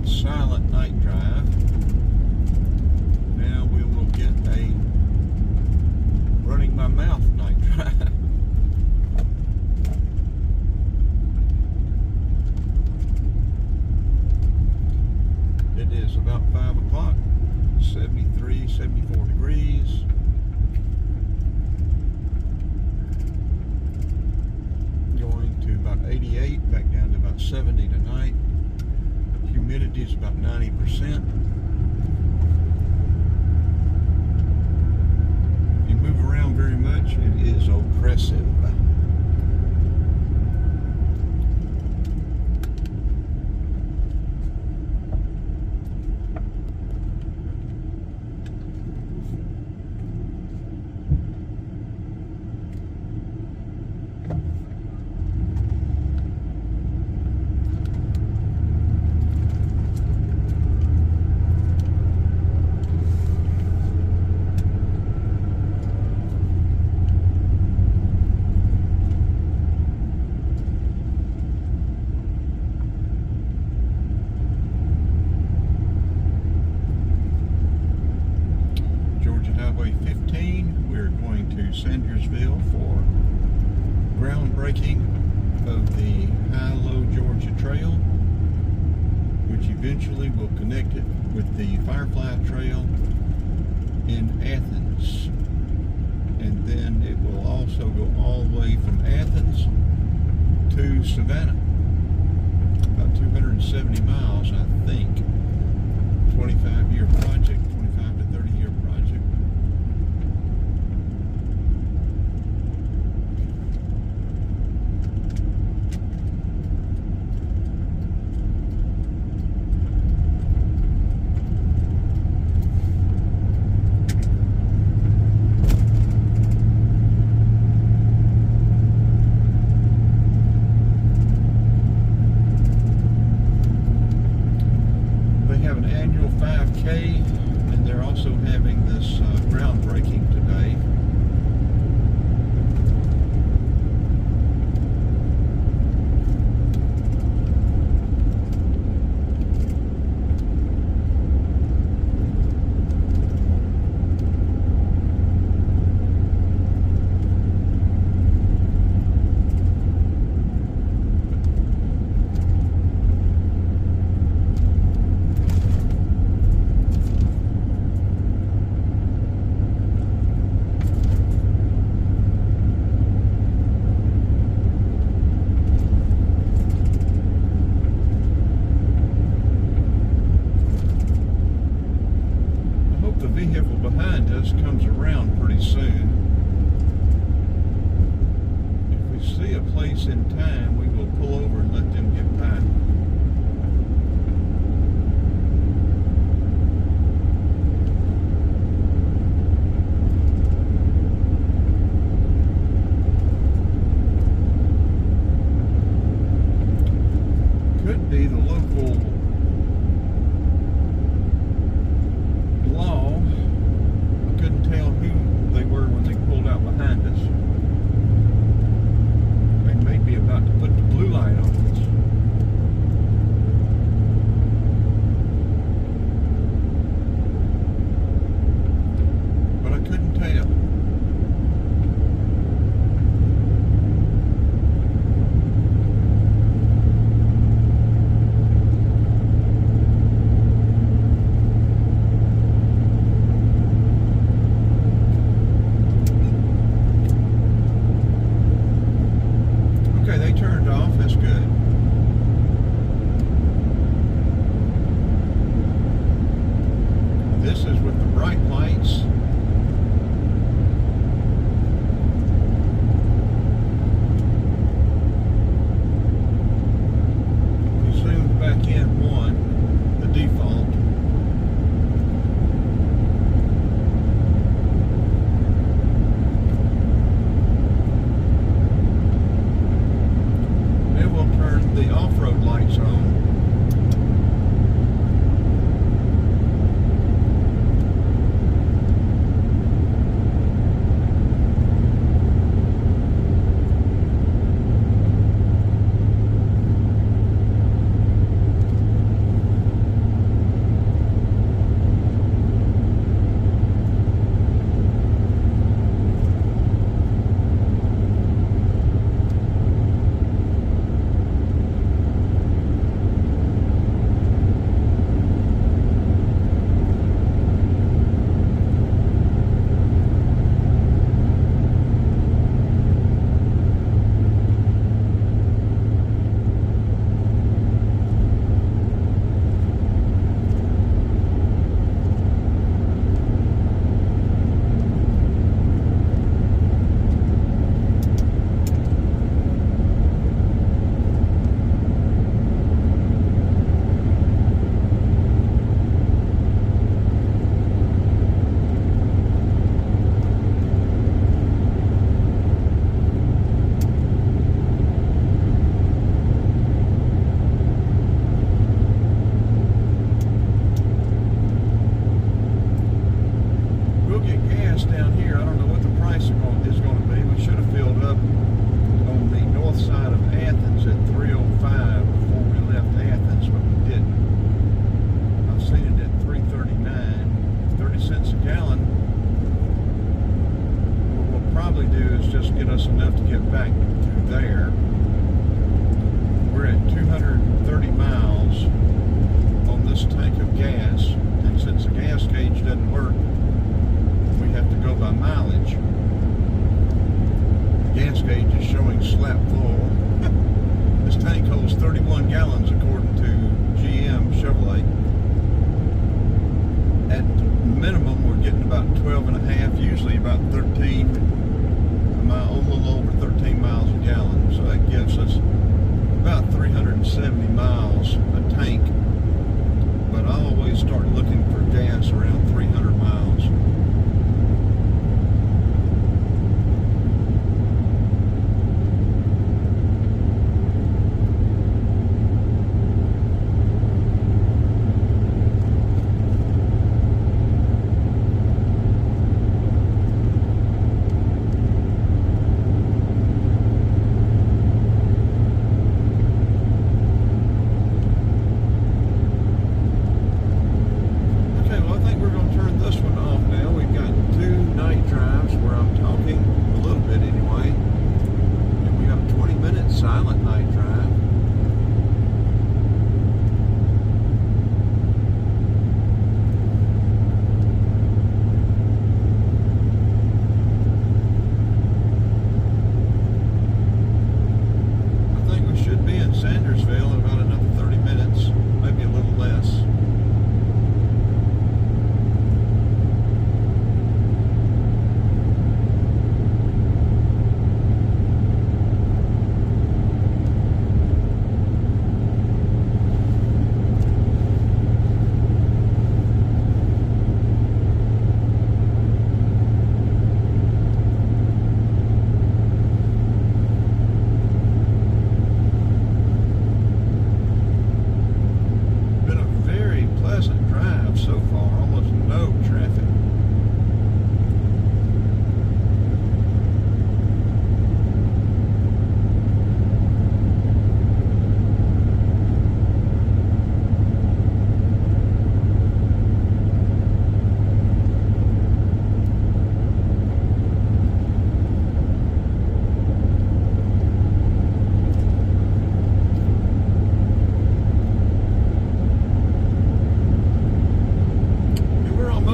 that silent night drive. Now we will get a running my mouth night drive. It is about 5 o'clock, 73, 74 degrees. Going to about 88, back down to about 70 tonight. Humidity is about 90%. If you move around very much, it is oppressive. Sandersville for groundbreaking of the High-Low Georgia Trail, which eventually will connect it with the Firefly Trail in Athens, and then it will also go all the way from Athens to Savannah, about 270 miles, I think. 25-year project, 25 to 30-year project. And they're also having this groundbreaking today. The vehicle behind us comes around pretty soon. If we see a place in time, we will pull over and let them get by. Could be the local tell who they were when they pulled out behind us. They may be about to put the blue light on us. But I couldn't tell. They turned off, that's good. This is with the bright lights. We zoomed back in one, the default. The off-road lights on. us enough to get back to there. We're at 230 miles on this tank of gas, and since the gas gauge doesn't work, we have to go by mileage. The gas gauge is showing slap full. This tank holds 31 gallons according to GM Chevrolet. At minimum, we're getting about 12 and a half, usually about 13 a little over 13 miles a gallon. So that gives us about 370 miles a tank. But I always start looking for gas around 300 miles. Silent night drive. I think we should be in Sandersville in about another 30 minutes, maybe a little less. Drive so far, almost no traffic.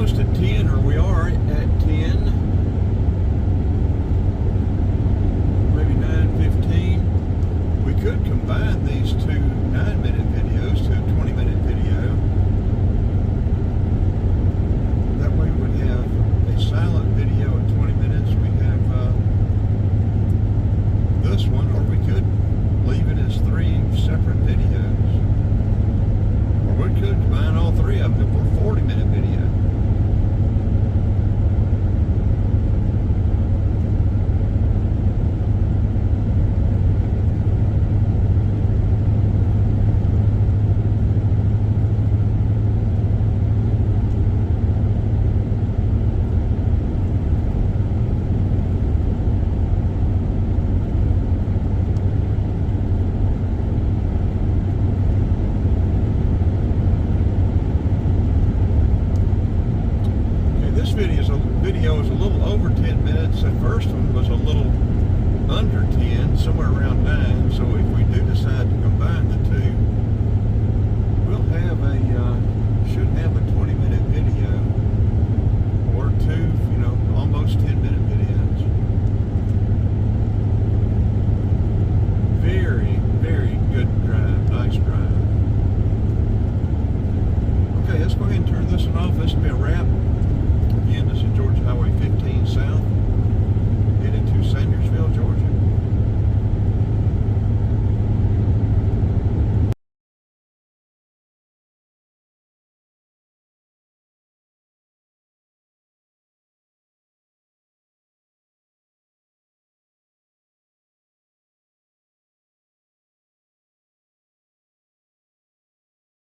At 10, or we are at 10, maybe 9:15. We could combine these two 9-minute videos to a 20-minute video. That way we would have a silent video at 20 minutes. We have this one, or we could leave it as 3 separate videos. Or we could combine all 3 of them for a 40-minute video. Video is a little over 10 minutes. The first one was a little under 10, somewhere around 9. So if we do decide to combine the two, we'll have should have a 20-minute video or 2, almost 10-minute videos. Very, very good drive, nice drive. Okay, let's go ahead and turn this one off. This will be a wrap. Again, this is Georgia Highway 15 South, headed to Sandersville, Georgia.